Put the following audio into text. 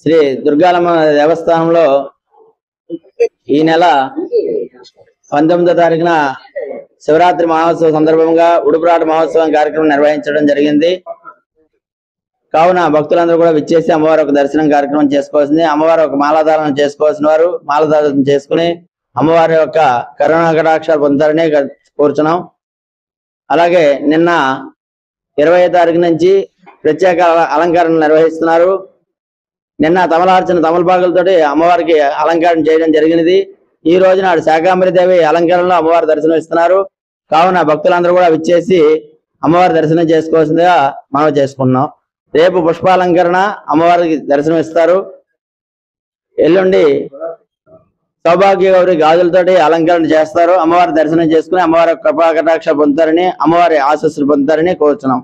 శ్రీ దుర్గాలమ్మ దేవస్థానంలో ఈ నెల 19వ తారీఖున శివరాత్రి మహోత్సవం సందర్భంగా ఉడుపురాట మహోత్సవం కార్యక్రమం నిర్వహించడం జరిగింది. కావున భక్తులందరూ కూడా విచ్చేసి అమ్మవారి ఒక దర్శనం కార్యక్రమం చేసుకోవాల్సింది. అమ్మవారి ఒక మాలాధారణ చేసుకోవాల్సిన వారు మాలాధారణ చేసుకుని అమ్మవారి యొక్క కరుణా కటాక్షాలు పొందుతారని కోరుచున్నాం. అలాగే నిన్న 20వ తారీఖు నుంచి ప్రత్యేక అలంకరణ నిర్వహిస్తున్నారు. నిన్న తమలార్చన తమలపాకులతోటి అమ్మవారికి అలంకరణ చేయడం జరిగినది. ఈ రోజు నాడు శాకాంబరిదేవి అలంకరణలో అమ్మవారి దర్శనం ఇస్తున్నారు. కావున భక్తులందరూ కూడా విచ్చేసి అమ్మవారి దర్శనం చేసుకోవాల్సిందిగా మనం చేసుకున్నాం. రేపు పుష్పాలంకరణ అమ్మవారికి దర్శనం ఇస్తారు. ఎల్లుండి సౌభాగ్య గౌరి గాజులతోటి అలంకరణ చేస్తారు. అమ్మవారి దర్శనం చేసుకుని అమ్మవారి కృపా కటాక్ష పొందుతారని అమ్మవారి ఆశీస్సులు పొందుతారని కోరుచున్నాం.